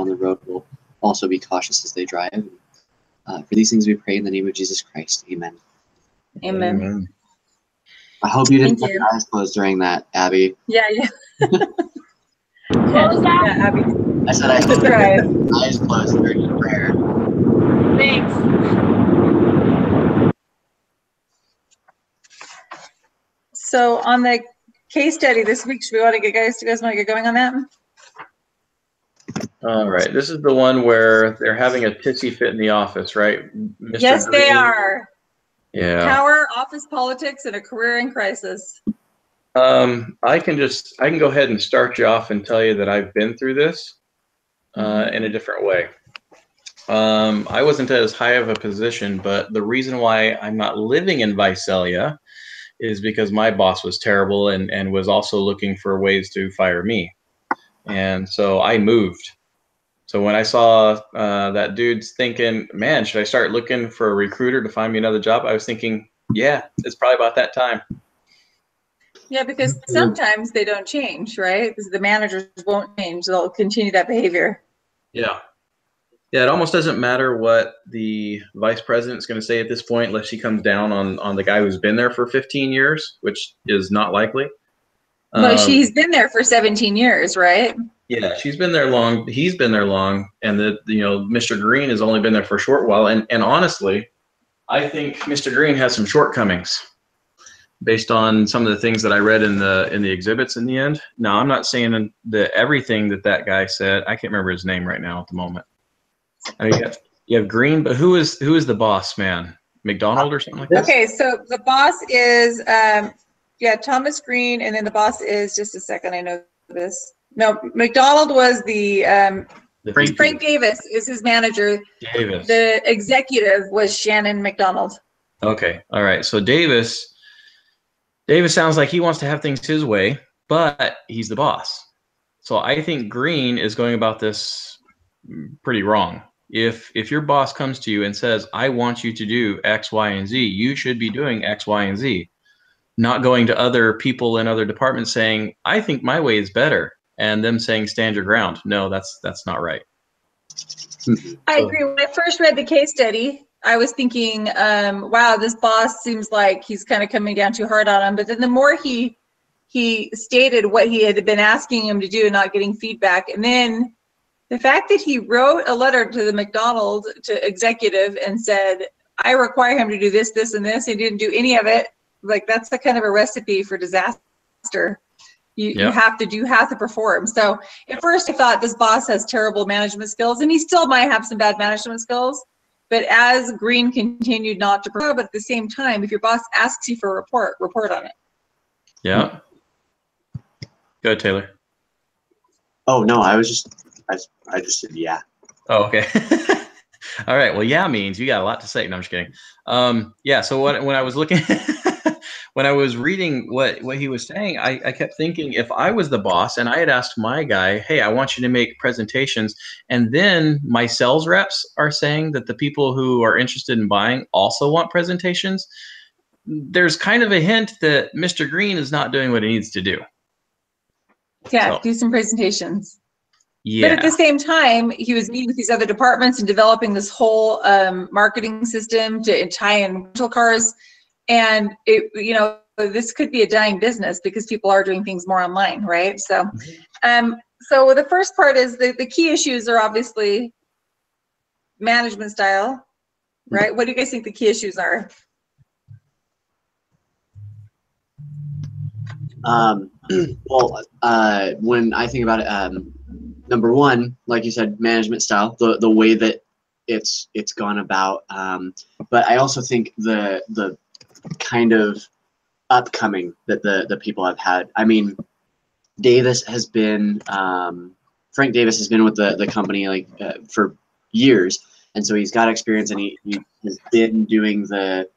on the road will also be cautious as they drive. For these things we pray in the name of Jesus Christ. Amen. Amen. Amen. I hope you didn't Thank have you. your eyes closed during that, Abby. Yeah. What was that? Yeah, Abby. I said I hope you Right. had your eyes closed during your prayer. Thanks. So on the case study this week, should we want to get guys? Do you guys want to get going on that? All right. This is the one where they're having a tissy fit in the office, right? Mr. Yes, they Green? are. Yeah. Power, office politics, and a career in crisis. I can go ahead and start you off and tell you that I've been through this in a different way. I wasn't at as high of a position, but the reason why I'm not living in Visalia is because my boss was terrible and was also looking for ways to fire me. And so I moved. So when I saw that dude's thinking, man, should I start looking for a recruiter to find me another job? I was thinking, yeah, it's probably about that time. Yeah, because sometimes they don't change, right? Because the managers won't change. They'll continue that behavior. Yeah. Yeah, it almost doesn't matter what the vice president's going to say at this point, unless she comes down on the guy who's been there for 15 years, which is not likely. Well, she's been there for 17 years, right? Yeah, she's been there long. He's been there long, and Mr. Green has only been there for a short while. And honestly, I think Mr. Green has some shortcomings based on some of the things that I read in the exhibits in the end. Now, I'm not saying that everything that guy said. I can't remember his name right now at the moment. You have Green, but who is the boss man? McDonald or something like that? Okay, so the boss is Thomas Green, and then the boss is, just a second, I know this. No, McDonald was the Frank Davis is his manager. Davis. The executive was Shannon McDonald. Okay, all right. So Davis sounds like he wants to have things his way, but he's the boss. So I think Green is going about this pretty wrong. If your boss comes to you and says, I want you to do X, Y, and Z, you should be doing X, Y, and Z. Not going to other people in other departments saying, I think my way is better, and them saying, stand your ground. No, that's not right. I agree. When I first read the case study, I was thinking, wow, this boss seems like he's kind of coming down too hard on him. But then the more he stated what he had been asking him to do and not getting feedback, and then the fact that he wrote a letter to the McDonald's to executive and said, I require him to do this, this, and this, and he didn't do any of it. Like, that's the kind of a recipe for disaster. You have to perform. So at first I thought this boss has terrible management skills, and he still might have some bad management skills. But as Green continued not to perform, but at the same time, if your boss asks you for a report on it. Yeah. Go ahead, Taylor. Oh no, I just said yeah. Oh, okay. All right. Well, yeah means you got a lot to say. No, I'm just kidding. Yeah. So when I was looking, when I was reading what he was saying, I kept thinking, if I was the boss and I had asked my guy, hey, I want you to make presentations, and then my sales reps are saying that the people who are interested in buying also want presentations, there's kind of a hint that Mr. Green is not doing what he needs to do. Yeah, do some presentations. Yeah. But at the same time, he was meeting with these other departments and developing this whole marketing system to tie in rental cars. And this could be a dying business because people are doing things more online, right? So, so the first part is the key issues are obviously management style, right? What do you guys think the key issues are? Well, when I think about it, number one, like you said, management style, the way that it's gone about. But I also think the kind of upcoming that the people have had. I mean, Davis has been Frank Davis has been with the company for years, and so he's got experience, and he has been doing the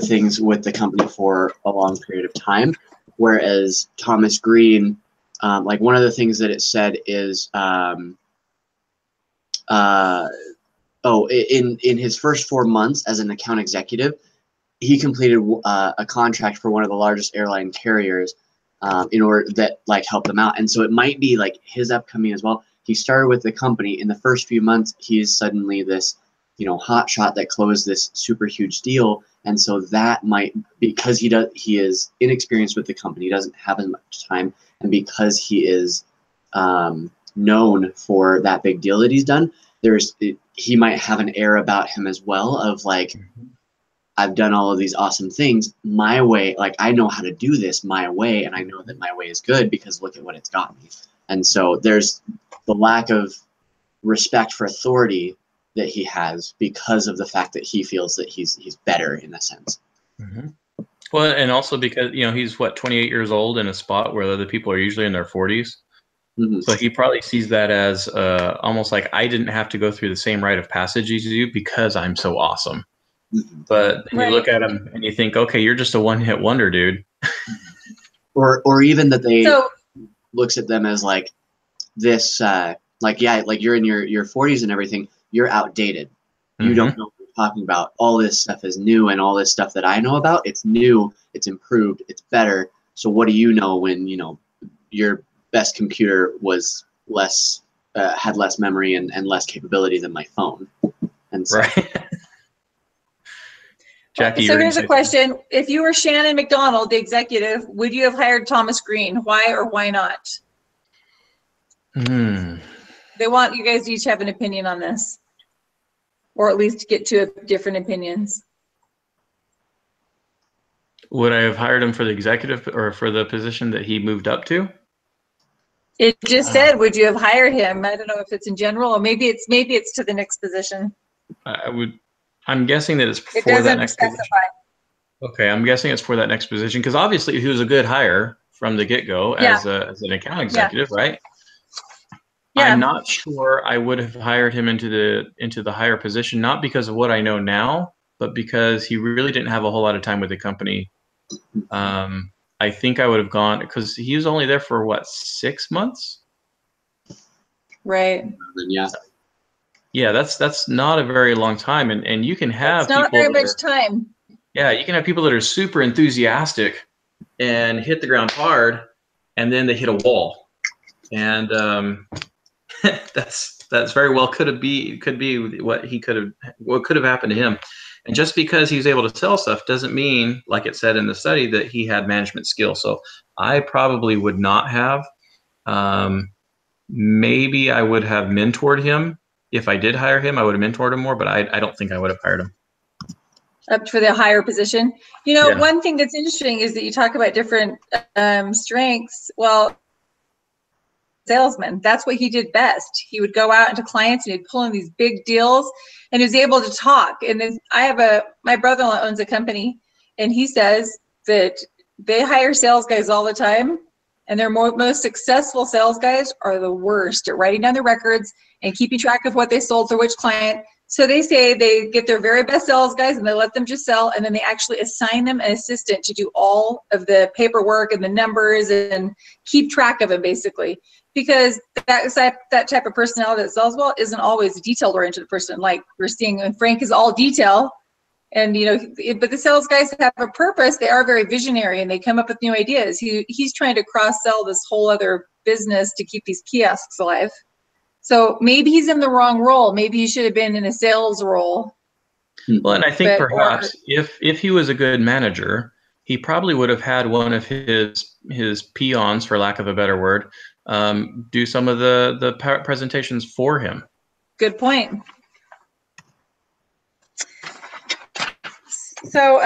things with the company for a long period of time. Whereas Thomas Green, one of the things that it said is, in his first 4 months as an account executive, he completed a contract for one of the largest airline carriers in order that helped them out. And so it might be his upcoming as well. he started with the company. In the first few months, he's suddenly this, hot shot that closed this super huge deal. And so that might, because he is inexperienced with the company, he doesn't have as much time, and because he is known for that big deal that he's done, he might have an air about him as well of like, I've done all of these awesome things my way. Like, I know how to do this my way, and I know that my way is good because look at what it's got me. And so there's the lack of respect for authority that he has because of the fact that he feels that he's better in a sense. Mm-hmm. Well, and also because, he's 28 years old in a spot where other people are usually in their 40s. Mm-hmm. So he probably sees that as almost like, I didn't have to go through the same rite of passage as you because I'm so awesome. Mm-hmm. But you look at him and you think, okay, you're just a one-hit wonder, dude. or even that they looks at them as like this, like you're in your 40s and everything, you're outdated. You don't know what you're talking about. All this stuff is new, and all this stuff that I know about, it's new, it's improved, it's better. So what do you know when, your best computer was less, had less memory and less capability than my phone? And so, Jackie, so here's a question. If you were Shannon McDonald, the executive, would you have hired Thomas Green? Why or why not? They want you guys to each have an opinion on this, or at least get to different opinions. Would I have hired him for the executive or for the position that he moved up to? It just said, would you have hired him? I don't know if it's in general, or maybe it's to the next position. I'm guessing that it's for that next position. Okay, I'm guessing it's for that next position because obviously he was a good hire from the get-go as an account executive, right? Yeah. I'm not sure I would have hired him into the higher position, not because of what I know now, but because he really didn't have a whole lot of time with the company. I think I would have gone because he was only there for 6 months. Right. Yeah. Yeah, that's not a very long time, and you can have it's not very much time. Yeah, you can have people that are super enthusiastic and hit the ground hard, and then they hit a wall, and that's very well could be what could have happened to him. And just because he's able to sell stuff doesn't mean, like it said in the study, that he had management skills. So I probably would not have. Maybe I would have mentored him. If I did hire him, I would have mentored him more, but I don't think I would have hired him. Up for the higher position. One thing that's interesting is that you talk about different strengths. Well, salesman, that's what he did best. He would go out into clients and he'd pull in these big deals, and he was able to talk. And then my brother-in-law owns a company, and he says that they hire sales guys all the time, and their most successful sales guys are the worst at writing down their records and keeping track of what they sold for which client. So they say they get their very best sales guys and they let them just sell, and then they actually assign them an assistant to do all of the paperwork and the numbers and keep track of it, basically. Because that type of personality that sells well isn't always a detail-oriented person. Like we're seeing, and Frank is all detail, and but the sales guys have a purpose. They are very visionary, and they come up with new ideas. He's trying to cross-sell this whole other business to keep these kiosks alive. So maybe he's in the wrong role. Maybe he should have been in a sales role. Well, and I think perhaps if he was a good manager, he probably would have had one of his peons, for lack of a better word, do some of the presentations for him. Good point. So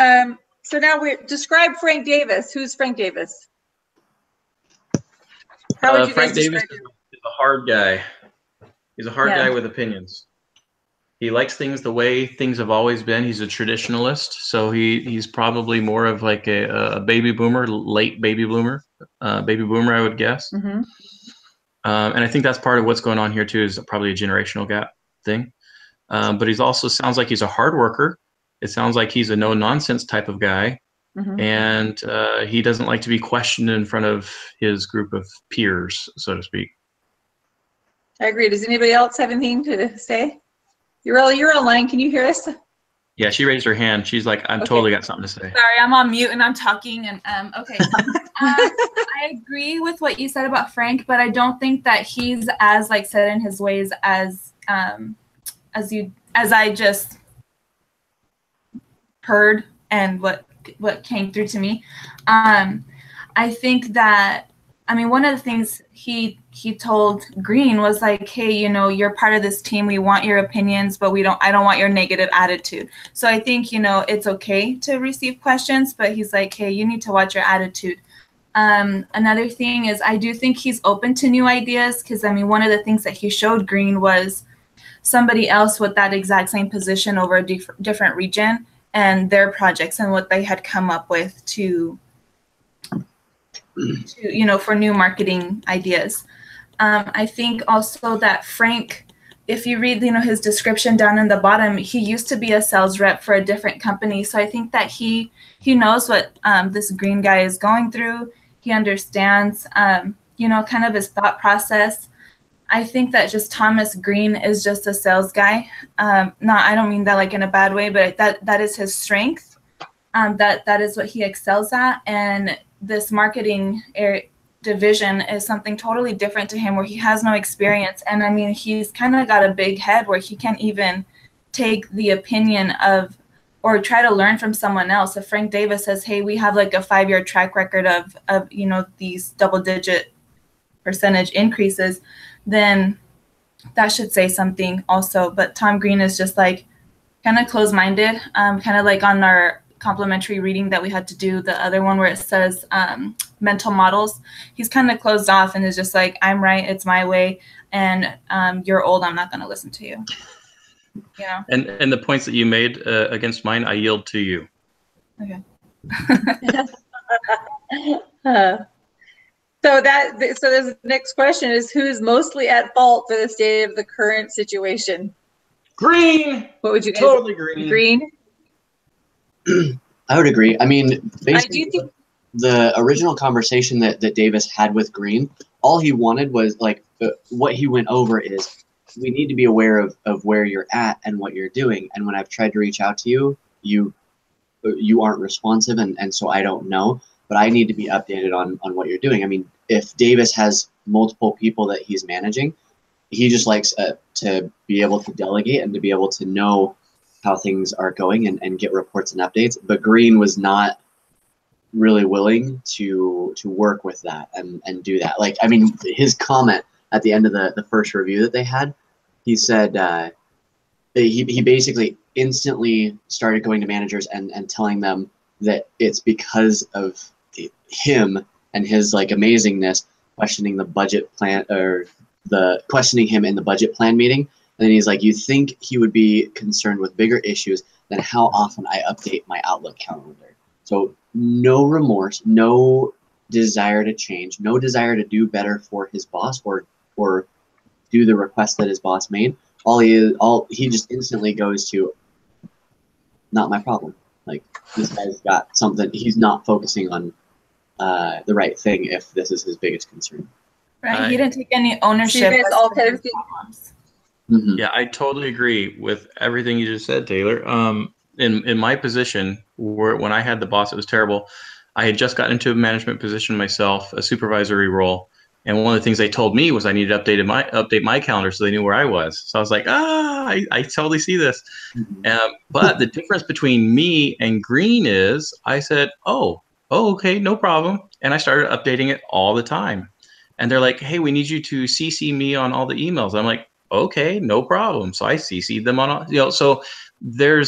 now we describe Frank Davis. Who's Frank Davis? How would you Frank guys Davis describe him? is a hard guy. He's a hard guy with opinions. He likes things the way things have always been. He's a traditionalist, so he's probably more of like a baby boomer, late baby boomer, I would guess. Mm-hmm. And I think that's part of what's going on here too, is probably a generational gap thing. But he's also sounds like he's a hard worker. It sounds like he's a no nonsense type of guy, and he doesn't like to be questioned in front of his group of peers, so to speak. I agree. Does anybody else have anything to say? You're online. Can you hear us? Yeah, she raised her hand. She's like, I've totally got something to say. Sorry, I'm on mute and I'm talking. And okay, I agree with what you said about Frank, but I don't think that he's as like set in his ways as I just heard and what came through to me. I think that, I mean, one of the things he told Green was like, hey, you know, you're part of this team. We want your opinions, but I don't want your negative attitude. So I think, you know, it's okay to receive questions, but he's like, hey, you need to watch your attitude. Another thing is I do think he's open to new ideas because, I mean, one of the things that he showed Green was somebody else with that exact same position over a different region and their projects and what they had come up with to you know, for new marketing ideas. I think also that Frank, if you read, you know, his description down in the bottom, he used to be a sales rep for a different company. So I think that he knows what this Green guy is going through. He understands, you know, kind of his thought process. I think that just Thomas Green is just a sales guy. I don't mean that like in a bad way, but that is his strength. That is what he excels at. And this marketing division is something totally different to him where he has no experience. And I mean, he's kind of got a big head where he can't even take the opinion of or try to learn from someone else. If Frank Davis says, hey, we have like a 5-year track record of you know, these double-digit percentage increases, then that should say something also. But Tom Green is just like kind of closed-minded, kind of like on our complimentary reading that we had to do, the other one where it says mental models. He's kind of closed off and is just like, I'm right, it's my way, and you're old, I'm not going to listen to you. Yeah. And the points that you made against mine, I yield to you. Okay. So the next question is, who's mostly at fault for the state of the current situation? Green. What would you guys Totally Green. Green? I would agree. I mean, basically, I do think the original conversation that Davis had with Green, all he wanted was like what he went over is we need to be aware of where you're at and what you're doing. And when I've tried to reach out to you, you aren't responsive, and so I don't know. But I need to be updated on what you're doing. I mean, if Davis has multiple people that he's managing, he just likes to be able to delegate and to be able to know how things are going and get reports and updates. But Green was not really willing to work with that and do that. Like, I mean, his comment at the end of the first review that they had, he said he basically instantly started going to managers and telling them that it's because of him and his like amazingness, questioning the budget plan or questioning him in the budget plan meeting. And then he's like, you think he would be concerned with bigger issues than how often I update my Outlook calendar. So no remorse, no desire to change, no desire to do better for his boss or do the request that his boss made. He just instantly goes to, not my problem. Like, this guy's got something, he's not focusing on the right thing if this is his biggest concern. Right, he didn't take any ownership. You guys all kind of Mm-hmm. Yeah, I totally agree with everything you just said, Taylor. In my position, when I had the boss, it was terrible. I had just gotten into a management position myself, a supervisory role, and one of the things they told me was I needed to update my calendar so they knew where I was. So I was like, I totally see this. Mm-hmm. But the difference between me and Green is I said, oh, okay, no problem, and I started updating it all the time. And they're like, hey, we need you to CC me on all the emails. I'm like, okay, no problem. So I CC'd them on, so there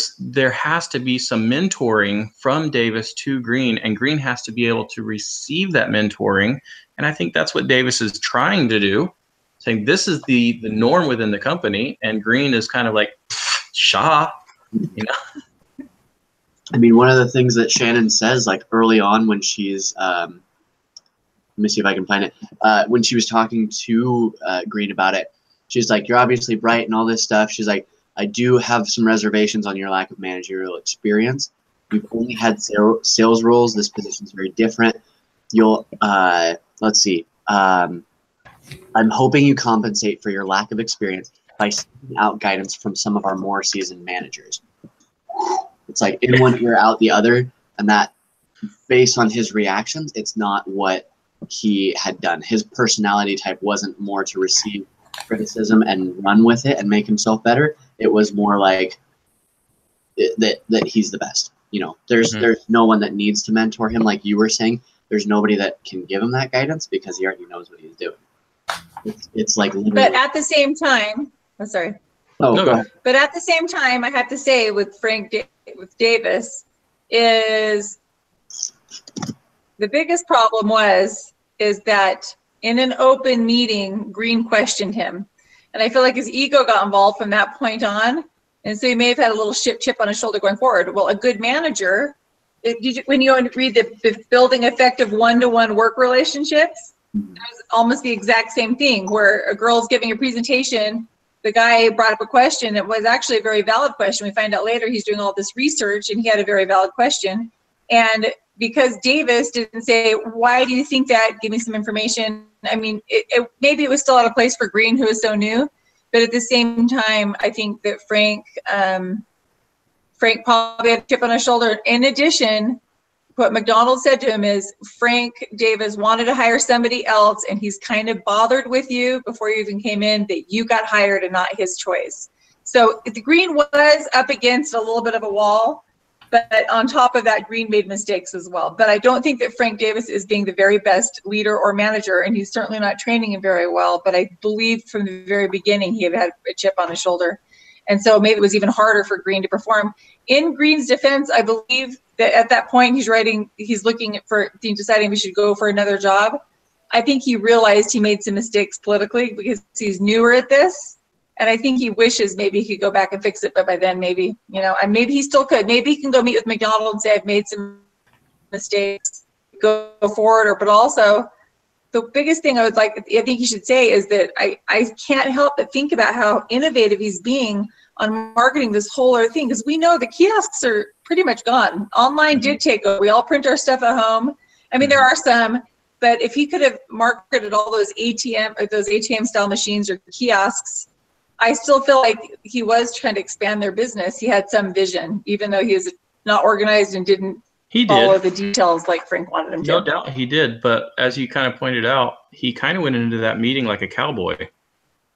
has to be some mentoring from Davis to Green, and Green has to be able to receive that mentoring. And I think that's what Davis is trying to do, saying this is the norm within the company, and Green is kind of like, Shaw, you know? I mean, one of the things that Shannon says, like early on when she's, let me see if I can find it, when she was talking to Green about it, she's like, you're obviously bright and all this stuff. She's like, I do have some reservations on your lack of managerial experience. You've only had sales roles. This position's very different. You'll, let's see. I'm hoping you compensate for your lack of experience by seeking out guidance from some of our more seasoned managers. It's like in one ear, out the other, and that, based on his reactions, it's not what he had done. His personality type wasn't more to receive criticism and run with it and make himself better. It was more like that he's the best. You know, there's no one that needs to mentor him, like you were saying. There's nobody that can give him that guidance because he already knows what he's doing. It's like literally. But at the same time, I'm sorry. Oh, no, go ahead. But at the same time, I have to say with with Davis is the biggest problem is that in an open meeting, Green questioned him. And I feel like his ego got involved from that point on. And so he may have had a little chip on his shoulder going forward. Well, a good manager, when you read the Building Effective One-to-One Work Relationships, it's almost the exact same thing where a girl's giving a presentation. The guy brought up a question. It was actually a very valid question. We find out later he's doing all this research and he had a very valid question. And because Davis didn't say, why do you think that? Give me some information. I mean, maybe it was still out of place for Green, who is so new. But at the same time, I think that Frank probably had a chip on his shoulder. In addition, what McDonald said to him is, Frank Davis wanted to hire somebody else, and he's kind of bothered with you before you even came in that you got hired and not his choice. So the Green was up against a little bit of a wall, but on top of that, Green made mistakes as well. But I don't think that Frank Davis is being the very best leader or manager, and he's certainly not training him very well. But I believe from the very beginning he had a chip on his shoulder. And so maybe it was even harder for Green to perform. In Green's defense, I believe that at that point he's looking for deciding if he should go for another job. I think he realized he made some mistakes politically because he's newer at this. And I think he wishes maybe he could go back and fix it, but by then maybe, and maybe he still could. Maybe he can go meet with McDonald and say, I've made some mistakes, go forward. But also, the biggest thing I think he should say is that I can't help but think about how innovative he's being on marketing this whole other thing, because we know the kiosks are pretty much gone. Online did take over. We all print our stuff at home. I mean, there are some, but if he could have marketed all those ATM style machines or kiosks, I still feel like he was trying to expand their business. He had some vision, even though he was not organized and didn't follow the details like Frank wanted him to. No doubt he did, but as you kind of pointed out, he kind of went into that meeting like a cowboy.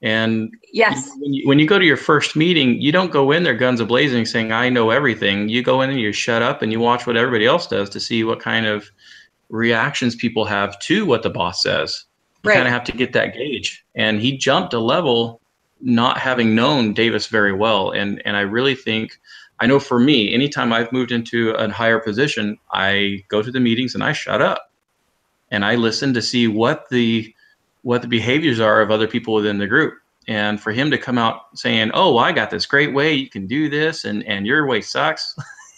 And yes, when you go to your first meeting, you don't go in there guns a-blazing saying, I know everything. You go in and you shut up and you watch what everybody else does to see what kind of reactions people have to what the boss says. You kind of have to get that gauge. And he jumped a level not having known Davis very well. And I really think, I know for me, anytime I've moved into a higher position, I go to the meetings and I shut up. And I listen to see what the behaviors are of other people within the group. And for him to come out saying, oh, I got this great way, you can do this, and your way sucks,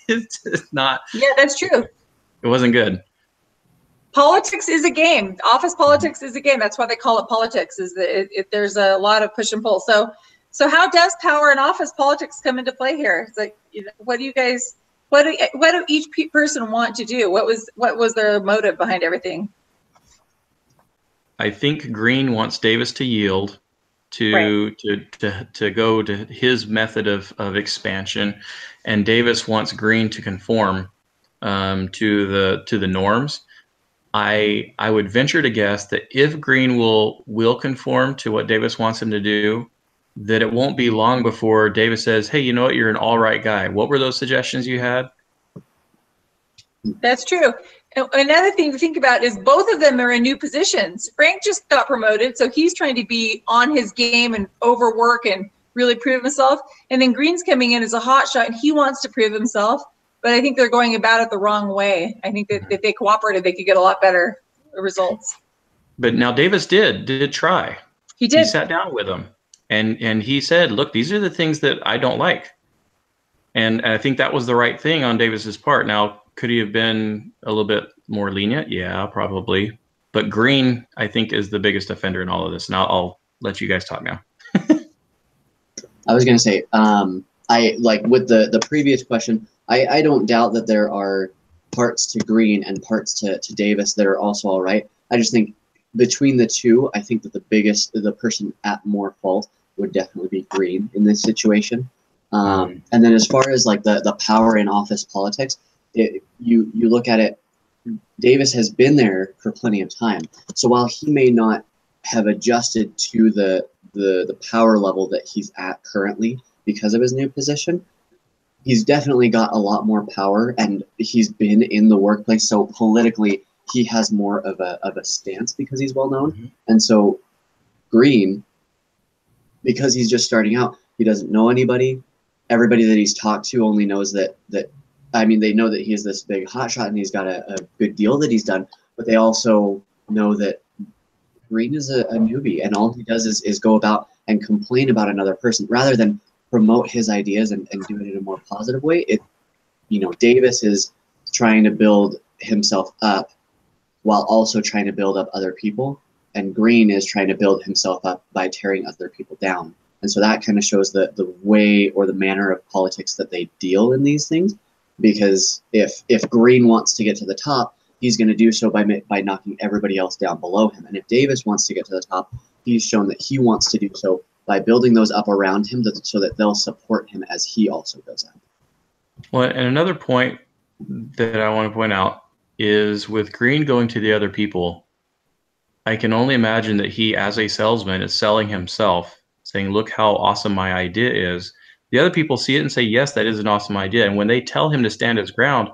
it's not. Yeah, that's true. It wasn't good. Politics is a game. Office politics is a game. That's why they call it politics, is that there's a lot of push and pull. So how does power and office politics come into play here? It's like, what do each person want to do? What was their motive behind everything? I think Green wants Davis to yield to go to his method of expansion, and Davis wants Green to conform to the norms. I would venture to guess that if Green will conform to what Davis wants him to do, that it won't be long before Davis says, hey, you know what, you're an all right guy. What were those suggestions you had? That's true. Another thing to think about is both of them are in new positions. Frank just got promoted, so he's trying to be on his game and overwork and really prove himself. And then Green's coming in as a hotshot, and he wants to prove himself. But I think they're going about it the wrong way. I think that if they cooperated, they could get a lot better results. But now Davis did try. He did. He sat down with him, and he said, look, these are the things that I don't like. And I think that was the right thing on Davis's part. Now, could he have been a little bit more lenient? Yeah, probably. But Green, I think, is the biggest offender in all of this. Now I'll let you guys talk now. I was going to say, I like with the previous question, I don't doubt that there are parts to Green and parts to Davis that are also all right. I just think between the two, I think that the person at more fault would definitely be Green in this situation. And then as far as like the power in office politics, you look at it, Davis has been there for plenty of time. So while he may not have adjusted to the power level that he's at currently because of his new position, he's definitely got a lot more power, and he's been in the workplace. So politically, he has more of a stance because he's well known. Mm-hmm. And so Green, because he's just starting out, he doesn't know anybody. Everybody that he's talked to only knows that I mean, they know that he is this big hotshot and he's got a good deal that he's done, but they also know that Green is a newbie, and all he does is go about and complain about another person rather than promote his ideas and do it in a more positive way. Davis is trying to build himself up while also trying to build up other people, and Green is trying to build himself up by tearing other people down. And so that kind of shows the way or the manner of politics that they deal in these things. Because if Green wants to get to the top, he's going to do so by knocking everybody else down below him. And if Davis wants to get to the top, he's shown that he wants to do so by building those up around him so that they'll support him as he also goes up. Well, and another point that I want to point out is with Green going to the other people, I can only imagine that he, as a salesman, is selling himself, saying, look how awesome my idea is. The other people see it and say, yes, that is an awesome idea. And when they tell him to stand his ground,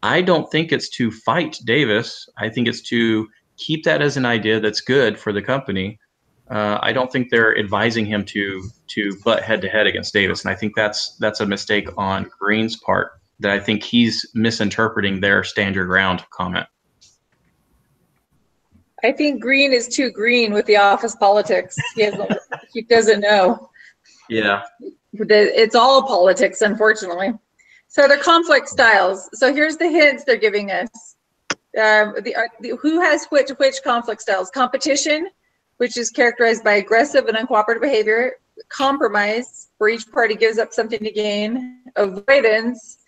I don't think it's to fight Davis. I think it's to keep that as an idea that's good for the company. I don't think they're advising him to butt head to head against Davis. And I think that's a mistake on Green's part, that I think he's misinterpreting their stand your ground comment. I think Green is too green with the office politics. He doesn't know. Yeah. It's all politics, unfortunately. So they're conflict styles. So here's the hints they're giving us. Who has which conflict styles? Competition, which is characterized by aggressive and uncooperative behavior. Compromise, where each party gives up something to gain. Avoidance,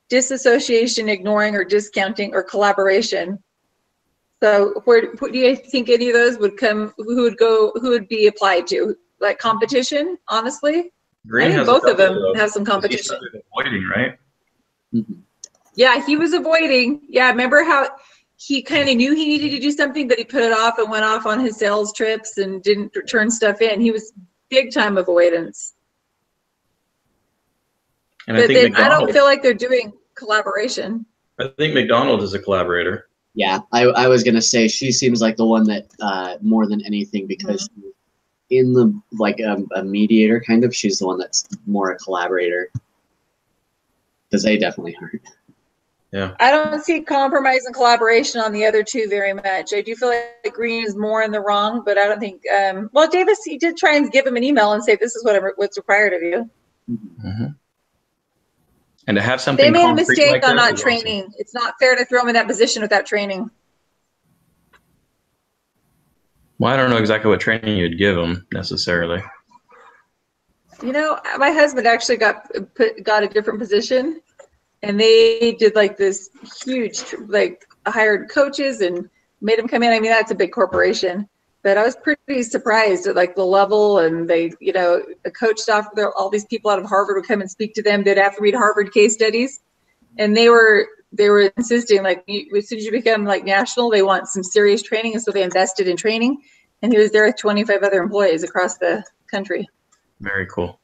disassociation, ignoring or discounting, or collaboration. So do you think any of those would come? Who would be applied to? Like competition, honestly? Green I think both of them have some competition. He's avoiding, right? Mm-hmm. Yeah, he was avoiding. Yeah, remember how he kind of knew he needed to do something, but he put it off and went off on his sales trips and didn't turn stuff in. He was big time avoidance. And but I don't feel like they're doing collaboration. I think McDonald is a collaborator. Yeah, I was gonna say she seems like the one that more than anything, because mm-hmm. in the like a mediator kind of, she's the one that's more a collaborator, because they definitely aren't. Yeah, I don't see compromise and collaboration on the other two very much. I do feel like Green is more in the wrong, but I don't think. Well, Davis, he did try and give him an email and say, "This is what's required of you." Mm-hmm. And to have something. They made a mistake on not training. Awesome. It's not fair to throw him in that position without training. Well, I don't know exactly what training you'd give him necessarily. My husband actually got a different position, and they did like this huge, hired coaches and made him come in. I mean, that's a big corporation, but I was pretty surprised at the level, and they, the coach staff, all these people out of Harvard would come and speak to them. They'd have to read Harvard case studies, and they were insisting as soon as you become national, they want some serious training, and so they invested in training. And he was there with 25 other employees across the country. Very cool.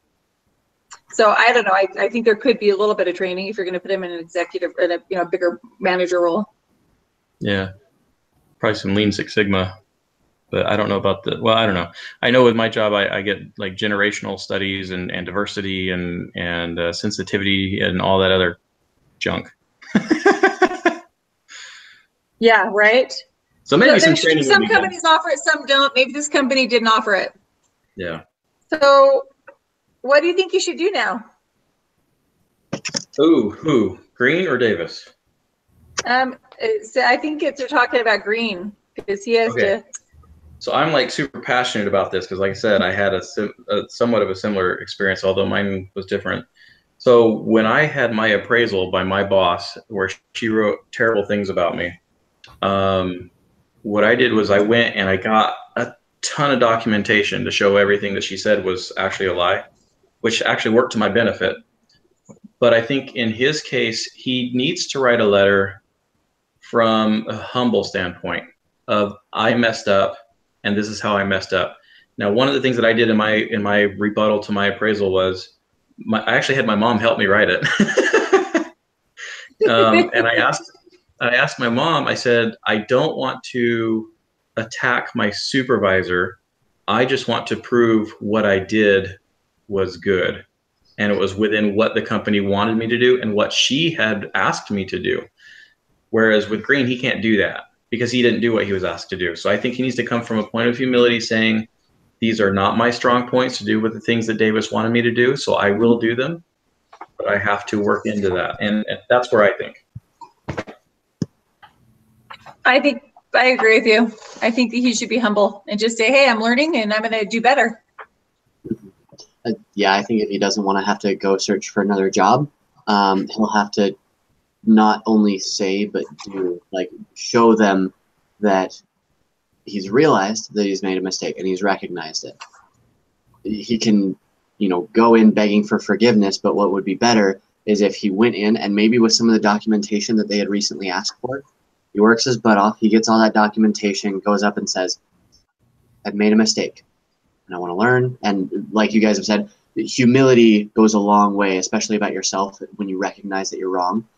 So I don't know. I think there could be a little bit of training if you're going to put him in an executive, in a bigger manager role. Yeah, probably some Lean Six Sigma, but I don't know about I don't know. I know with my job, I get generational studies and diversity and sensitivity and all that other junk. Yeah, right. So maybe some training. Some companies offer it, some don't. Maybe this company didn't offer it. Yeah. So what do you think you should do now? Who? Green or Davis? So I think they're talking about Green, because he has to. So I'm super passionate about this because, like I said, I had a somewhat of a similar experience, although mine was different. So when I had my appraisal by my boss, where she wrote terrible things about me, what I did was I went and I got a ton of documentation to show everything that she said was actually a lie, which actually worked to my benefit. But I think in his case, he needs to write a letter from a humble standpoint of I messed up and this is how I messed up. Now, one of the things that I did in my rebuttal to my appraisal was I actually had my mom help me write it. And I asked my mom, I said, I don't want to attack my supervisor. I just want to prove what I did was good. And it was within what the company wanted me to do and what she had asked me to do. Whereas with Green, he can't do that because he didn't do what he was asked to do. So I think he needs to come from a point of humility saying, these are not my strong points to do with the things that Davis wanted me to do. So I will do them, but I have to work into that. And that's where I think. I agree with you. I think that he should be humble and just say, hey, I'm learning and I'm going to do better. Yeah, I think if he doesn't want to have to go search for another job, he'll have to not only say, but do, like, show them that he's realized that he's made a mistake and he's recognized it. He can, go in begging for forgiveness, but what would be better is if he went in and maybe with some of the documentation that they had recently asked for, he works his butt off, he gets all that documentation, goes up and says, I've made a mistake and I want to learn. And like you guys have said, humility goes a long way, especially about yourself when you recognize that you're wrong.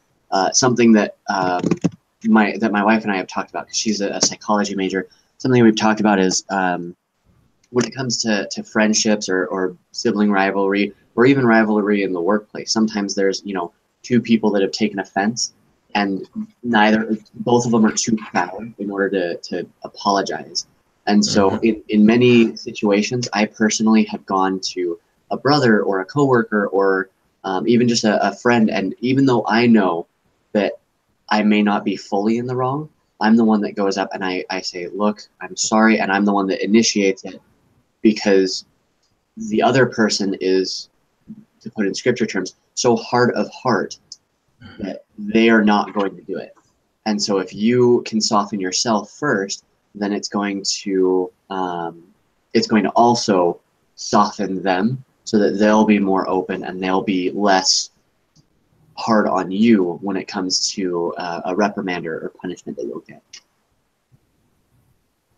Something that my wife and I have talked about, because she's a psychology major, something we've talked about is when it comes to friendships or sibling rivalry or even rivalry in the workplace, sometimes there's, two people that have taken offense and both of them are too proud in order to apologize. And so in many situations, I personally have gone to a brother or a coworker or even just a friend. And even though I know that I may not be fully in the wrong, I'm the one that goes up and I say, look, I'm sorry. And I'm the one that initiates it because the other person is, to put in scripture terms, so hard of heart that they are not going to do it. And so if you can soften yourself first, then it's going to also soften them so that they'll be more open and they'll be less hard on you when it comes to a reprimand or punishment that you'll get.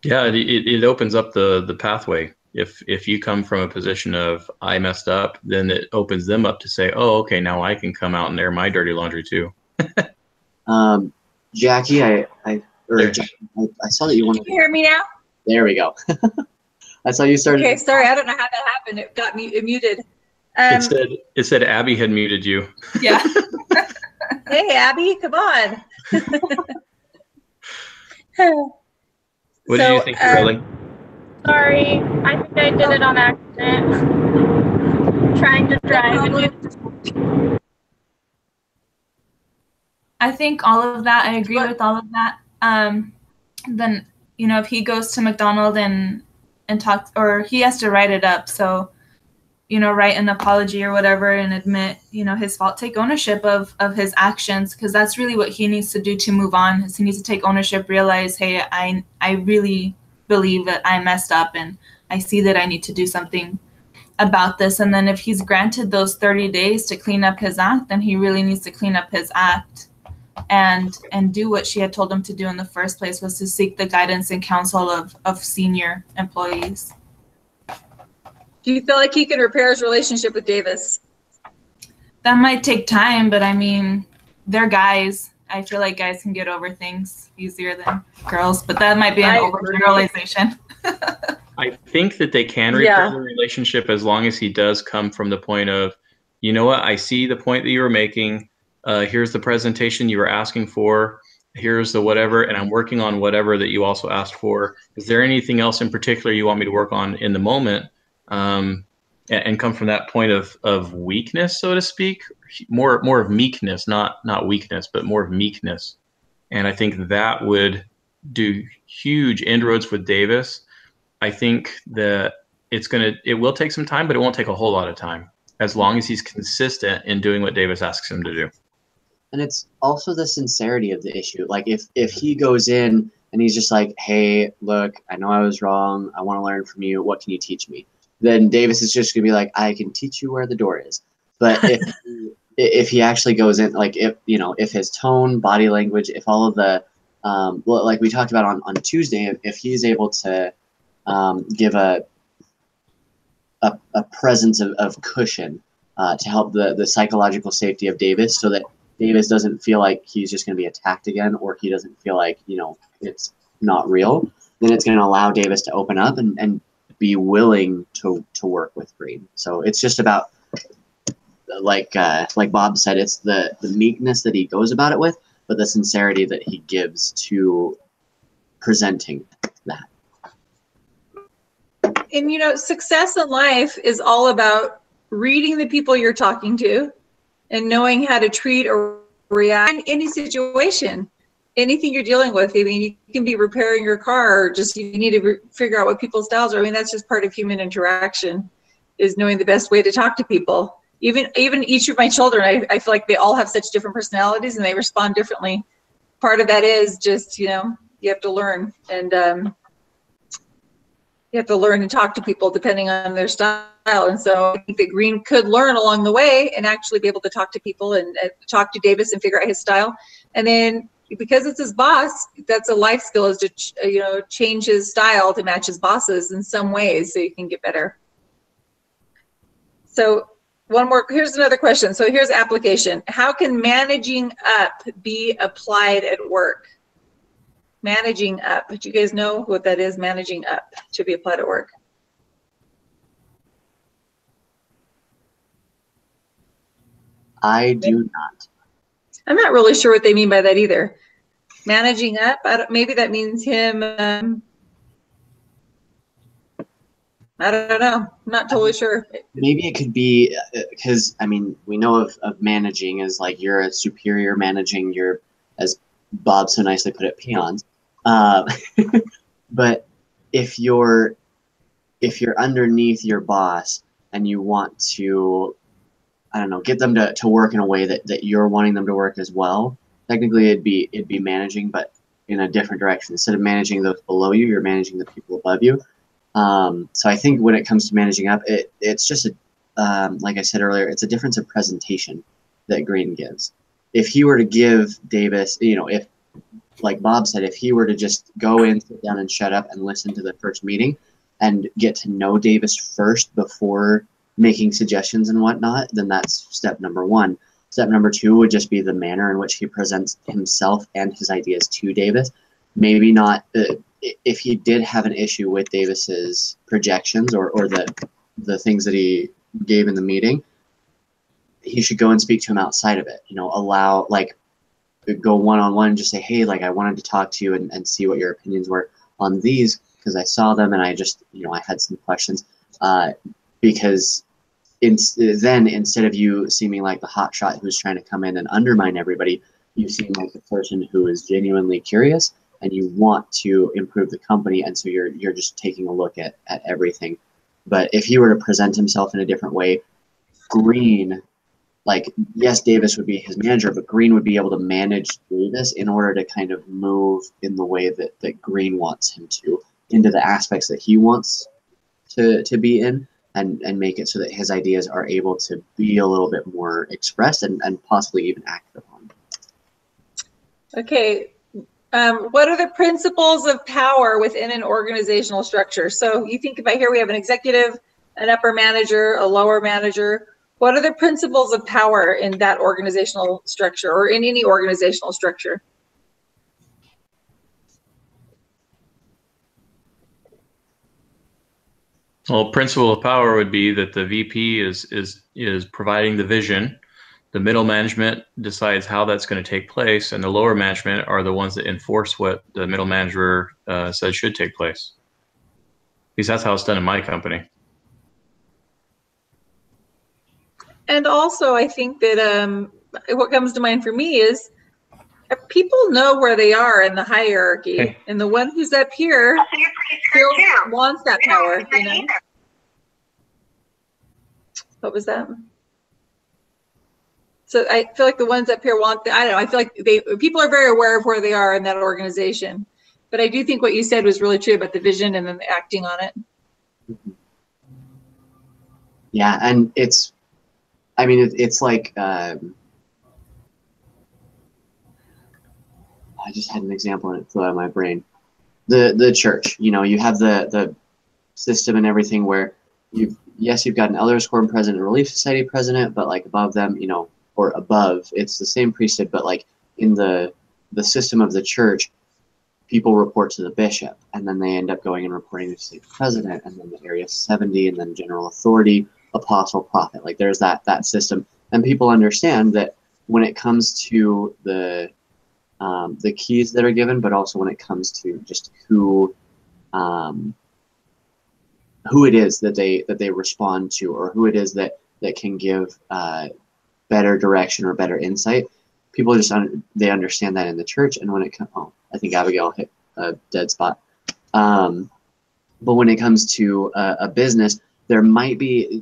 Yeah, it opens up the pathway. If you come from a position of I messed up, then it opens them up to say, oh, okay, now I can come out and air my dirty laundry too. Jackie, I saw that you wanted. Can you hear me now? There we go. I saw you started. Okay, sorry, I don't know how that happened. It got me muted. It said Abby had muted you. Yeah. Hey, Abby, come on. What did you think, Riley? Sorry, I think I did it on accident. Trying to drive. I think all of that, I agree with all of that. Then, if he goes to McDonald and talks, or he has to write it up. So, write an apology or whatever and admit, his fault, take ownership of his actions, because that's really what he needs to do to move on. Is he needs to take ownership, realize, hey, I really believe that I messed up and I see that I need to do something about this. And then if he's granted those 30 days to clean up his act, then he really needs to clean up his act and do what she had told him to do in the first place, was to seek the guidance and counsel of senior employees. Do you feel like he can repair his relationship with Davis? That might take time, but I mean, they're guys. I feel like guys can get over things easier than girls, but that might be an overgeneralization. I think that they can repair the relationship as long as he does come from the point of, you know what, I see the point that you were making. Here's the presentation you were asking for. Here's the whatever, and I'm working on whatever that you also asked for. Is there anything else in particular you want me to work on in the moment? And come from that point of weakness, so to speak, more of meekness, not weakness, but more of meekness. And I think that would do huge inroads with Davis. I think that it will take some time, but it won't take a whole lot of time as long as he's consistent in doing what Davis asks him to do. And it's also the sincerity of the issue. Like if he goes in and he's just like, hey, look, I know I was wrong. I want to learn from you. What can you teach me? Then Davis is just going to be like, I can teach you where the door is. But if he actually goes in, like if his tone, body language, if all of the well, like we talked about on Tuesday, if he's able to give a presence of cushion to help the psychological safety of Davis, so that Davis doesn't feel like he's just going to be attacked again, or he doesn't feel like it's not real, then it's going to allow Davis to open up and be willing to work with Green. So it's just about, like Bob said, it's the meekness that he goes about it with, but the sincerity that he gives to presenting that. And success in life is all about reading the people you're talking to and knowing how to treat or react in any situation, anything you're dealing with. I mean, you can be repairing your car, or just you need to figure out what people's styles are. I mean, that's just part of human interaction, is knowing the best way to talk to people. Even each of my children, I feel like they all have such different personalities and they respond differently. Part of that is just, you have to learn, and you have to learn to talk to people depending on their style. And so I think that Green could learn along the way and actually be able to talk to people and talk to Davis and figure out his style. And then because it's his boss, that's a life skill, is to change his style to match his boss's in some ways so you can get better. So here's another question. So here's application. How can managing up be applied at work? Managing up. Do you guys know what that is? Managing up to be applied at work. I do not. I'm not really sure what they mean by that either. Managing up. Maybe that means him. I don't know. I'm not totally sure. Maybe it could be because we know of managing as like you're a superior managing your, as Bob so nicely put it, peons. But if you're underneath your boss and you want to, I don't know, get them to work in a way that you're wanting them to work as well, technically it'd be managing, but in a different direction. Instead of managing those below you, you're managing the people above you. So I think when it comes to managing up, it's just like I said earlier, it's a difference of presentation that Green gives. If he were to give Davis, if, like Bob said, if he were to just go in, sit down, and shut up and listen to the first meeting and get to know Davis first before making suggestions and whatnot, then that's step number one. Step number two would just be the manner in which he presents himself and his ideas to Davis. Maybe not, if he did have an issue with Davis's projections or the things that he gave in the meeting, he should go and speak to him outside of it. Allow, like, go one-on-one, just say, hey, like, I wanted to talk to you and see what your opinions were on these, because I saw them and I just, I had some questions. Because then instead of you seeming like the hot shot who's trying to come in and undermine everybody, you seem like the person who is genuinely curious and you want to improve the company, and so you're just taking a look at everything. But if he were to present himself in a different way, Green, like, yes, Davis would be his manager, but Green would be able to manage Davis in order to kind of move in the way that Green wants him to, into the aspects that he wants to be in, and make it so that his ideas are able to be a little bit more expressed and possibly even acted upon. Okay. What are the principles of power within an organizational structure? So you think about here, we have an executive, an upper manager, a lower manager. What are the principles of power in that organizational structure, or in any organizational structure? Well, principle of power would be that the VP is providing the vision. The middle management decides how that's going to take place, and the lower management are the ones that enforce what the middle manager says should take place. Because that's how it's done in my company. And also, I think that what comes to mind for me is people know where they are in the hierarchy, okay. And the one who's up here wants that power, What was that? So I feel like the ones up here want, I don't know, I feel like people are very aware of where they are in that organization. But I do think what you said was really true about the vision and then acting on it. Yeah, and it's like I just had an example and it flew out of my brain. The church, you know, you have the system and everything where you've got an elders quorum president, relief society president, but like above them, you know, or above, it's the same priesthood, but like in the system of the church, people report to the bishop, and then they end up going and reporting to the president, and then the area 70, and then general authority, apostle, prophet. Like there's that system, and people understand that when it comes to the keys that are given, but also when it comes to just who it is that they respond to, or who it is that can give better direction or better insight. People just they understand that in the church, and when it comes, I think Abigail hit a dead spot. But when it comes to a business,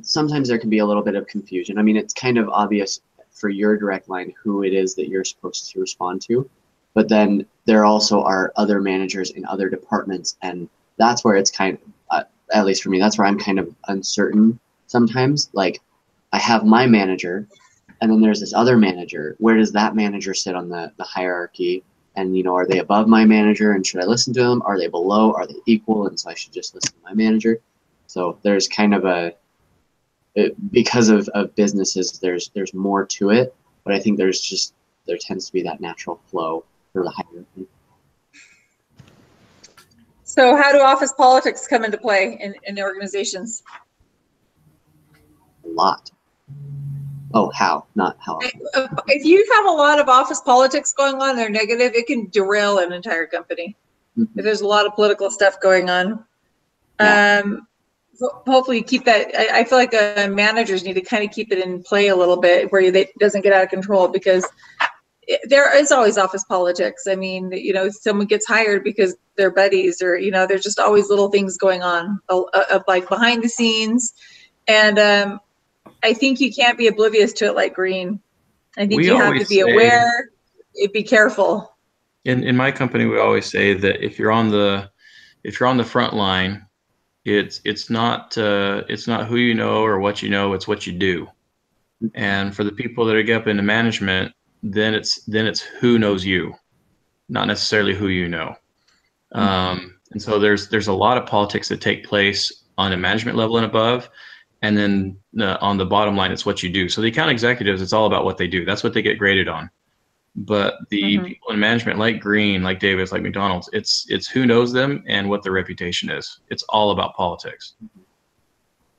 sometimes there can be a little bit of confusion. I mean, it's kind of obvious for your direct line who it is that you're supposed to respond to, but then there also are other managers in other departments, and that's where it's kind of, at least for me, that's where I'm kind of uncertain sometimes. Like, I have my manager, and then there's this other manager. Where does that manager sit on the hierarchy? And, you know, are they above my manager, and should I listen to them? Are they below? Are they equal? And so I should just listen to my manager. So there's kind of because of businesses, there's more to it, but I think there tends to be that natural flow for the hierarchy. So how do office politics come into play in organizations? A lot. Oh, how? Not how. If you have a lot of office politics going on, they're negative, it can derail an entire company. Mm-hmm. If there's a lot of political stuff going on. Yeah. Hopefully keep that. I feel like managers need to kind of keep it in play a little bit where it doesn't get out of control, because there is always office politics. I mean, you know, someone gets hired because they're buddies, or, you know, there's just always little things going on like behind the scenes. And I think you can't be oblivious to it like Green. I think you have to be aware, be careful. In my company, we always say that if you're on the front line, it's not who you know or what you know, it's what you do. And for the people that get up into management, then it's who knows you, not necessarily who you know. And so there's a lot of politics that take place on a management level and above, and then on the bottom line, it's what you do. So the account executives, it's all about what they do. That's what they get graded on. But the people in management, like Green, like Davis, like McDonald's, it's who knows them and what their reputation is. It's all about politics.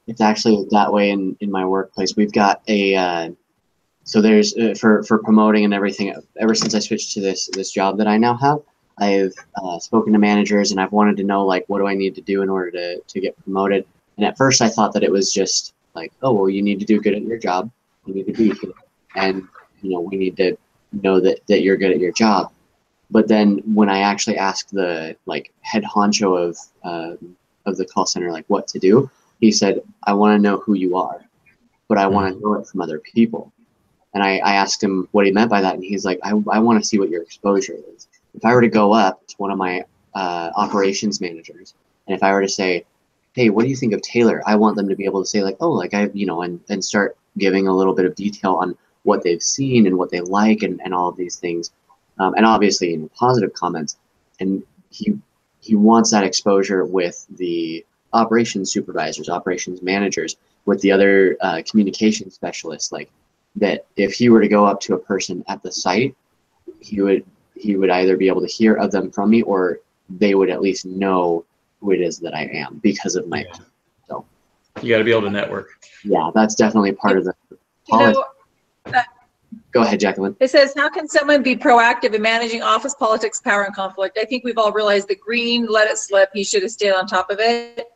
It's actually that way in my workplace. We've got so there's for promoting and everything. Ever since I switched to this job that I now have, I've spoken to managers, and I've wanted to know, like, what do I need to do in order to get promoted. And at first I thought that it was just like, oh, well, you need to do good at your job. You need to be good. And, you know, we need to know that you're good at your job. But then when I actually asked the head honcho of the call center, like, what to do, he said, I want to know who you are, but I want to know it from other people. And I asked him what he meant by that. And he's like, I want to see what your exposure is. If I were to go up to one of my operations managers, and if I were to say, hey, what do you think of Taylor? I want them to be able to say, like, oh, like, and start giving a little bit of detail on what they've seen and what they like, and all of these things. And obviously, positive comments. And he wants that exposure with the operations supervisors, operations managers, with the other communication specialists. Like, that if he were to go up to a person at the site, he would either be able to hear of them from me, or they would at least know who it is that I am because of my. So you got to be able to network. Yeah, that's definitely part of the. Go ahead, Jacqueline. It says, how can someone be proactive in managing office politics, power, and conflict? I think we've all realized that Green let it slip. He should have stayed on top of it.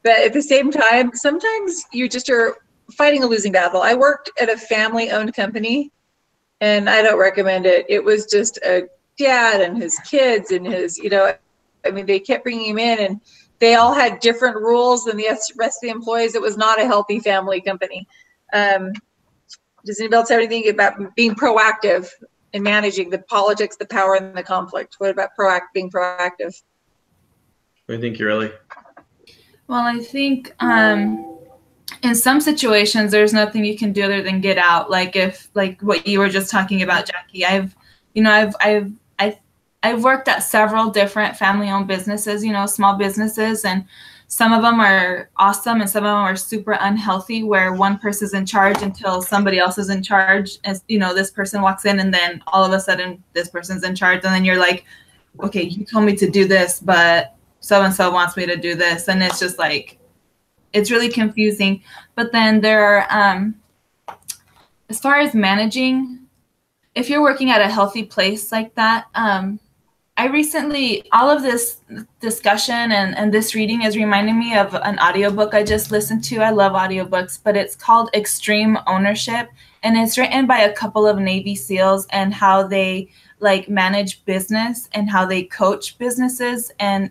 But at the same time, sometimes you just are fighting a losing battle. I worked at a family-owned company, and I don't recommend it. It was just a dad and his kids and his, I mean, they kept bringing him in, and they all had different rules than the rest of the employees. It was not a healthy family company. Does anybody else have anything about being proactive in managing the politics, the power, and the conflict? What about being proactive? What do you think, Ureli? Well, I think in some situations, there's nothing you can do other than get out. Like what you were just talking about, Jackie. I I've worked at several different family-owned businesses, you know, small businesses, and some of them are awesome and some of them are super unhealthy, where one person's in charge until somebody else is in charge. And, you know, this person walks in and then all of a sudden this person's in charge. And then you're like, okay, you told me to do this, but so-and-so wants me to do this. And it's just like, it's really confusing. But then there are, as far as managing, if you're working at a healthy place like that, I recently, all of this discussion and this reading is reminding me of an audiobook I just listened to. I love audiobooks, but it's called Extreme Ownership. And it's written by a couple of Navy SEALs and how they like manage business and how they coach businesses and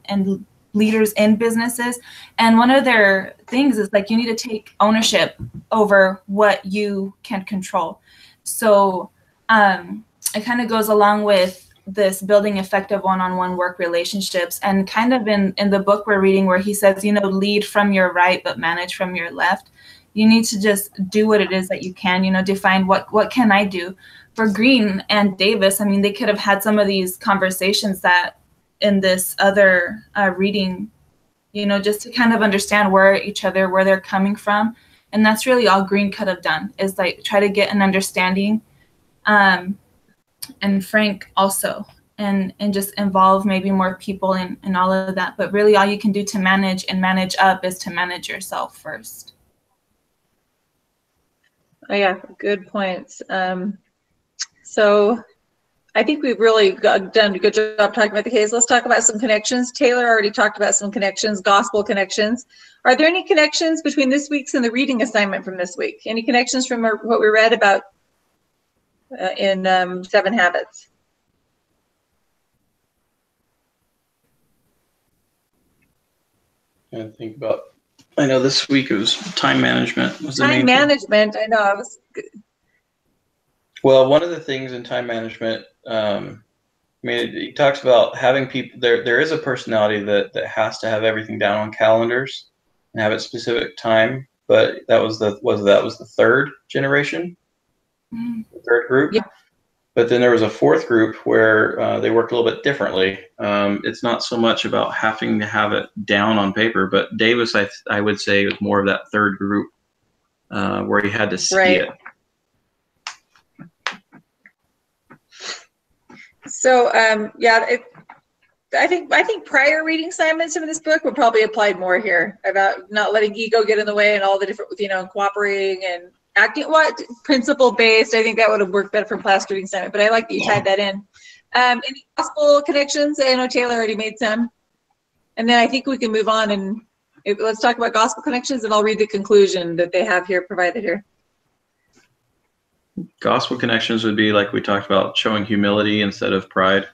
leaders in businesses. And one of their things is like, you need to take ownership over what you can control. So it kind of goes along with this building effective one-on-one work relationships, and kind of in the book we're reading where he says, you know, lead from your right, but manage from your left. You need to just do what it is that you can, you know, define what can I do. For Green and Davis, I mean, they could have had some of these conversations that in this other reading, you know, just to kind of understand where they're coming from. And that's really all Green could have done, is like try to get an understanding. And Frank also, and just involve maybe more people in all of that. But really all you can do to manage and manage up is to manage yourself first. Oh yeah, good points. So I think we've really done a good job talking about the case. Let's talk about some connections. Taylor already talked about some connections, gospel connections. Are there any connections between this week's and the reading assignment from this week? Any connections from what we read about in 7 Habits? I think about, I know this week it was time management was the main Time management, I know. I was. Well, one of the things in time management, I mean, he talks about having people, there is a personality that has to have everything down on calendars and have a specific time, but that was the third generation, the third group. Yeah. But then there was a fourth group where they worked a little bit differently. It's not so much about having to have it down on paper, but Davis, I would say, was more of that third group where he had to see it. So yeah, I think prior reading assignments in this book would probably apply more here, about not letting ego get in the way and all the different, you know, cooperating and acting, what principle based. I think that would have worked better for class reading assignment, but I like that you tied that in. Any gospel connections? I know Taylor already made some, and then I think we can move on and let's talk about gospel connections, and I'll read the conclusion that they have here provided here. Gospel connections would be, like we talked about, showing humility instead of pride.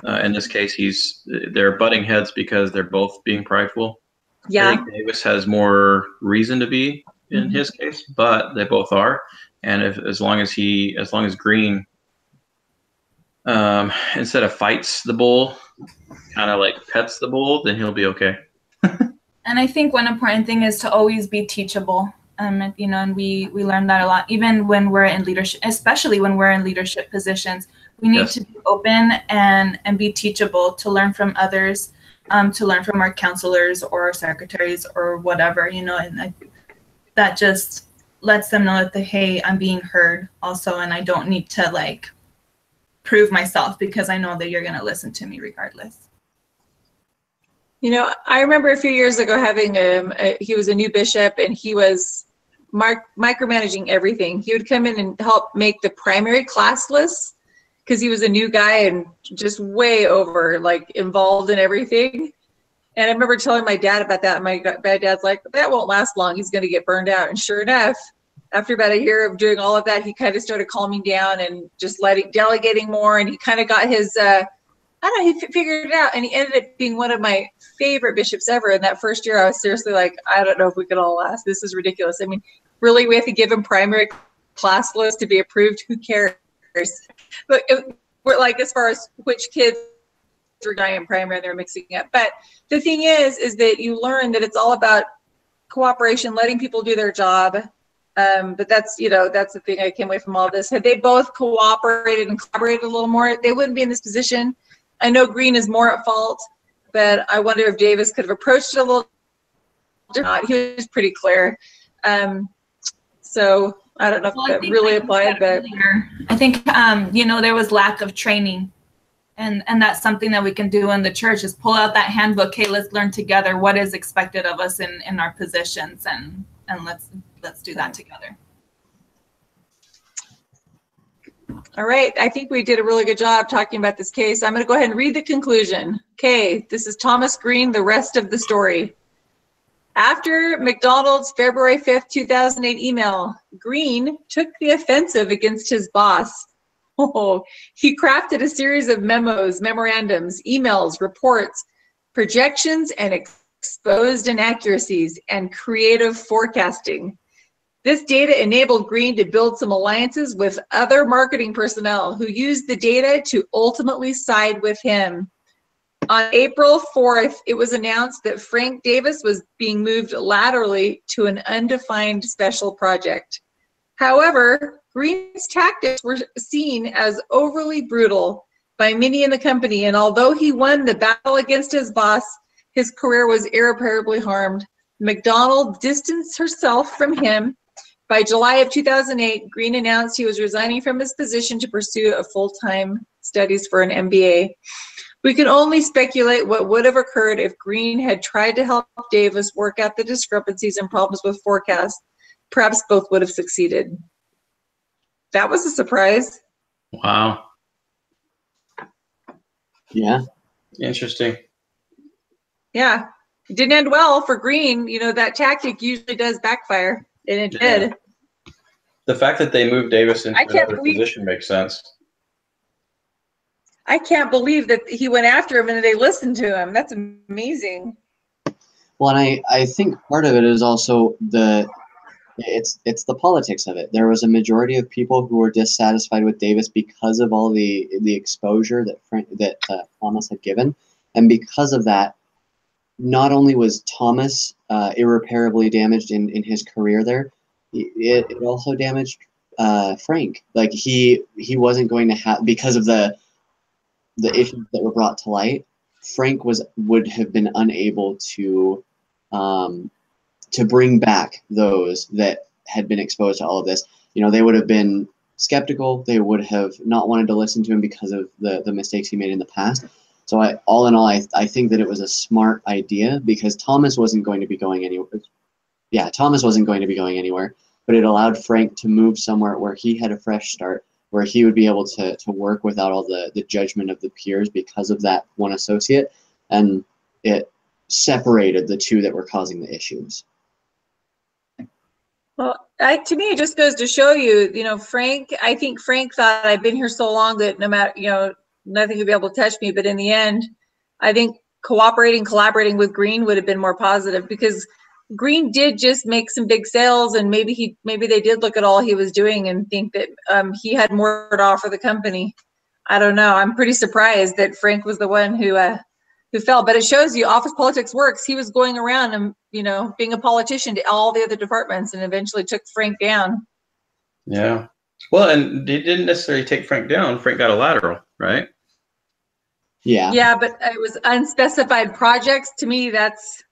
In this case, they're butting heads because they're both being prideful. Yeah. I think Davis has more reason to be in his case, but they both are. And as long as Green, instead of fights the bull, kind of like pets the bull, then he'll be okay. And I think one important thing is to always be teachable. You know, and we learn that a lot, even when we're in leadership, especially when we're in leadership positions. We need to be open and be teachable, to learn from others, to learn from our counselors or our secretaries or whatever, you know, and that just lets them know that, hey, I'm being heard also, and I don't need to like prove myself because I know that you're going to listen to me regardless. You know, I remember a few years ago having he was a new bishop, and he was micromanaging everything. He would come in and help make the primary class lists because he was a new guy and just way over, like, involved in everything. And I remember telling my dad about that, and my dad's like, that won't last long. He's going to get burned out. And sure enough, after about a year of doing all of that, he kind of started calming down and just delegating more. And he kind of got his, I don't know, he figured it out. And he ended up being one of my favorite bishops ever. And that first year, I was seriously like, I don't know if we could all last. This is ridiculous. I mean, really, we have to give him primary class list to be approved. Who cares? But we're like, as far as which kids were dying in primary, they're mixing up. But the thing is that you learn that it's all about cooperation, letting people do their job. But that's, you know, that's the thing I came away from all this. Had they both cooperated and collaborated a little more, they wouldn't be in this position. I know Green is more at fault, but I wonder if Davis could have approached it a little different. He was pretty clear. So I don't know if that really applied, but I think, there was lack of training. And that's something that we can do in the church is pull out that handbook. Hey, let's learn together what is expected of us in our positions, and let's do that together. All right, I think we did a really good job talking about this case. I'm going to go ahead and read the conclusion. Okay, this is Thomas Green, the rest of the story. After McDonald's February 5th, 2008 email, Green took the offensive against his boss. Oh, he crafted a series of memos, memorandums, emails, reports, projections, and exposed inaccuracies and creative forecasting. This data enabled Green to build some alliances with other marketing personnel who used the data to ultimately side with him. On April 4th, it was announced that Frank Davis was being moved laterally to an undefined special project. However, Green's tactics were seen as overly brutal by many in the company, and although he won the battle against his boss, his career was irreparably harmed. McDonald distanced herself from him. By July of 2008, Green announced he was resigning from his position to pursue a full-time studies for an MBA. We can only speculate what would have occurred if Green had tried to help Davis work out the discrepancies and problems with forecasts. Perhaps both would have succeeded. That was a surprise. Wow. Yeah. Interesting. Yeah. It didn't end well for Green. That tactic usually does backfire, and it did. The fact that they moved Davis into another position makes sense. I can't believe that he went after him and they listened to him. That's amazing. Well, and I think part of it is also it's the politics of it. There was a majority of people who were dissatisfied with Davis because of all the exposure that Thomas had given, and because of that, not only was Thomas irreparably damaged in his career there, it also damaged Frank. Like he wasn't going to have, because of the issues that were brought to light, Frank would have been unable to bring back those that had been exposed to all of this. They would have been skeptical. They would have not wanted to listen to him because of the mistakes he made in the past. So all in all, I think that it was a smart idea, because Thomas wasn't going to be going anywhere. Yeah, Thomas wasn't going to be going anywhere, but it allowed Frank to move somewhere where he had a fresh start, where he would be able to work without all the judgment of the peers because of that one associate, and it separated the two that were causing the issues. Well, to me, it just goes to show you, Frank, I think Frank thought, I've been here so long that no matter, nothing could be able to touch me. But in the end, I think collaborating with Green would have been more positive, because Green did just make some big sales, and maybe they did look at all he was doing and think that he had more to offer the company. I don't know. I'm pretty surprised that Frank was the one who fell. But it shows you office politics works. He was going around and being a politician to all the other departments, and eventually took Frank down. Yeah. Well, and they didn't necessarily take Frank down. Frank got a lateral, right? Yeah. Yeah, but it was unspecified projects. To me, that's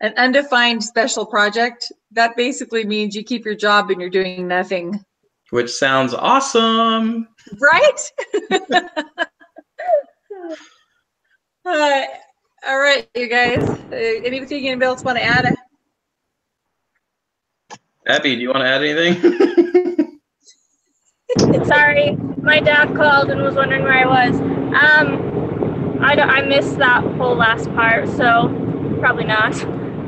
an undefined special project. That basically means you keep your job and you're doing nothing. Which sounds awesome. Right? All right, you guys. Anything anybody else want to add? Abby, do you want to add anything? Sorry, my dad called and was wondering where I was. I missed that whole last part, so probably not.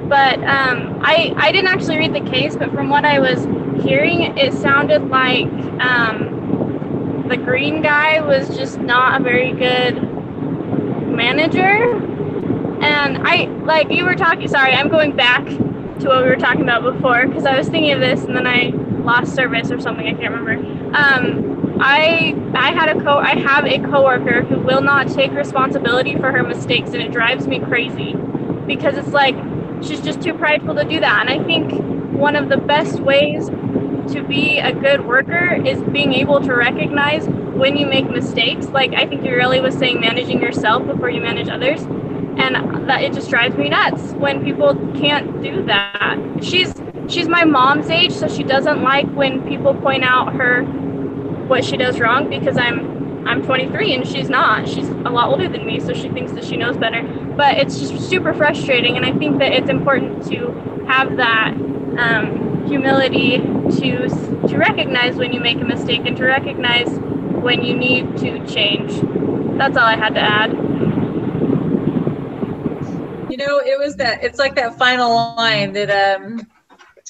But I didn't actually read the case, but from what I was hearing, it sounded like the Green guy was just not a very good manager. And like you were talking, sorry, I'm going back to what we were talking about before, because I was thinking of this and then I lost service or something, I can't remember. I have a coworker who will not take responsibility for her mistakes, and it drives me crazy, because it's like she's just too prideful to do that. And I think one of the best ways to be a good worker is being able to recognize when you make mistakes, like I think you really was saying managing yourself before you manage others. And that it just drives me nuts when people can't do that. She's my mom's age, so she doesn't like when people point out her what she does wrong, because I'm 23 and she's not. She's a lot older than me, so she thinks that she knows better. But it's just super frustrating, and I think that it's important to have that humility to recognize when you make a mistake and to recognize when you need to change. That's all I had to add. You know, it's like that final line that,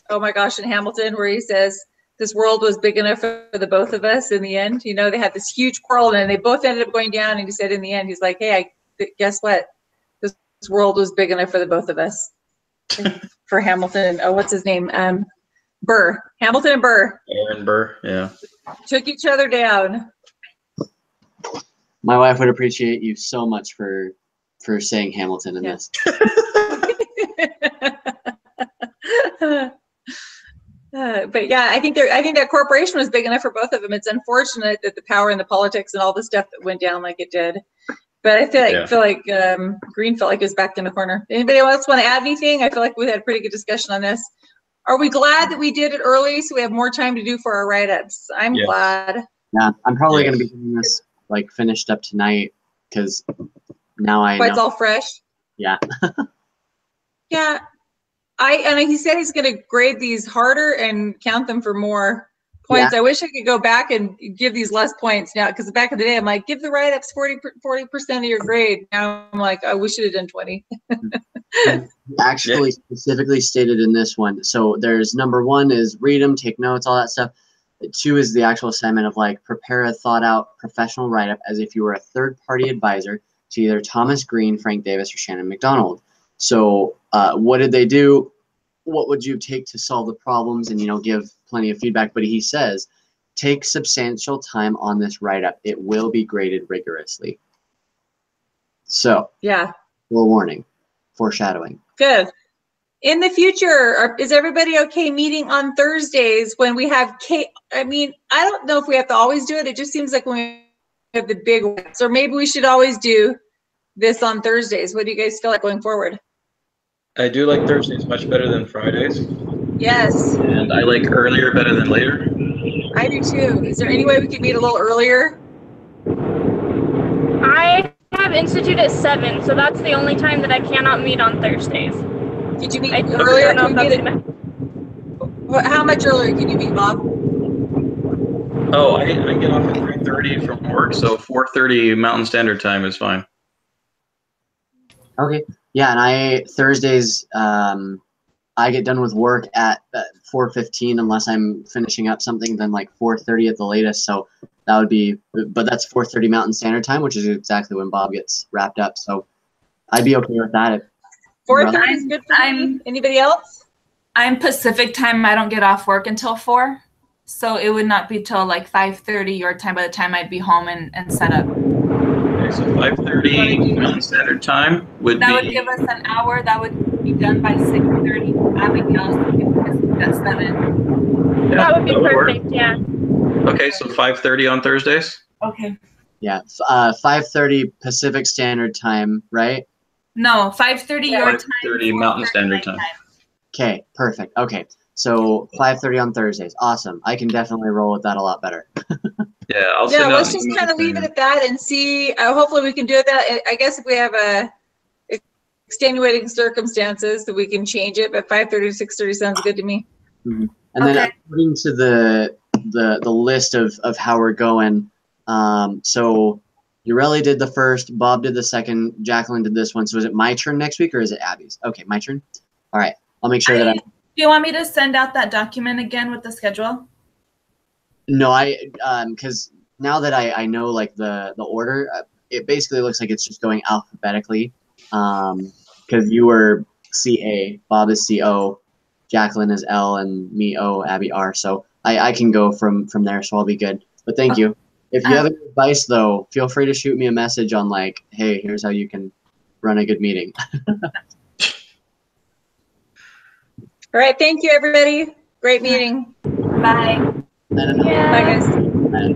oh my gosh, in Hamilton, where he says, this world was big enough for the both of us in the end. You know, they had this huge quarrel and they both ended up going down. And he said in the end, he's like, hey, guess what? This world was big enough for the both of us. For Hamilton. Oh, what's his name? Burr. Hamilton and Burr. Aaron Burr, yeah. Took each other down. My wife would appreciate you so much for saying Hamilton in this. But yeah, I think that corporation was big enough for both of them. It's unfortunate that the power and the politics and all the stuff that went down like it did. But I feel like Green felt like it was backed in the corner. Anybody else want to add anything? I feel like we had a pretty good discussion on this. Are we glad that we did it early so we have more time to do for our write-ups? I'm glad. Yeah, I'm probably going to be doing this like finished up tonight because now I know. It's all fresh? Yeah. Yeah. And he said he's going to grade these harder and count them for more points. Yeah. I wish I could go back and give these less points now, because back in the day, I'm like, give the write-ups 40% of your grade. Now I'm like, oh, we should have done 20. Actually, specifically stated in this one. So there's number 1 is read them, take notes, all that stuff. 2 is the actual assignment of like prepare a thought-out professional write-up as if you were a third-party advisor to either Thomas Green, Frank Davis, or Shannon McDonald. So what did they do? What would you take to solve the problems? And, you know, give plenty of feedback. But he says, take substantial time on this write-up. It will be graded rigorously. So, yeah. Full warning, foreshadowing. Good. In the future, is everybody okay meeting on Thursdays when we have I mean, I don't know if we have to always do it. It just seems like when we have the big ones. Or maybe we should always do this on Thursdays. What do you guys feel like going forward? I do like Thursdays much better than Fridays. Yes. And I like earlier better than later. I do too. Is there any way we could meet a little earlier? I have institute at 7, so that's the only time that I cannot meet on Thursdays. Could you meet earlier? How much earlier can you meet, Bob? Oh, I get off at 3:30 from work, so 4:30 Mountain Standard Time is fine. Okay. Yeah, and Thursdays, I get done with work at 4:15 unless I'm finishing up something, then like 4:30 at the latest. So that would be, but that's 4:30 Mountain Standard Time, which is exactly when Bob gets wrapped up. So I'd be okay with that. 4:30 is good for me. Anybody else? I'm Pacific time. I don't get off work until 4. So it would not be till like 5:30 your time by the time I'd be home and set up. Okay, so 5:30 Mountain Standard Time would that would give us an hour. That would be done by 6:30. Abigail's at 7. Yeah, that would be perfect. Yeah. Okay, so 5:30 on Thursdays. Okay. Yeah, 5:30 Pacific Standard Time, right? No, 5:30 your time. 5:30 Mountain Standard Time. Okay, perfect. Okay, so 5:30 on Thursdays. Awesome. I can definitely roll with that a lot better. Yeah, let's just kind of leave it at that and see. Hopefully we can do it. That I guess if we have extenuating circumstances that we can change it, but 5:30 to 6:30 sounds good to me. Mm-hmm. And then according to the list of how we're going, so Ureli did the first, Bob did the second, Jacqueline did this one. So is it my turn next week or is it Abby's? Okay, my turn. All right, I'll make sure that do you want me to send out that document again with the schedule? No, because now that I know like the order, it basically looks like it's just going alphabetically. Because you were CA, Bob is CO, Jacqueline is L, and me O, Abby R. So I can go from there, so I'll be good. But thank you. If you have any advice, though, feel free to shoot me a message on like, hey, here's how you can run a good meeting. All right, thank you, everybody. Great meeting. Bye. Bye, guys. Bye.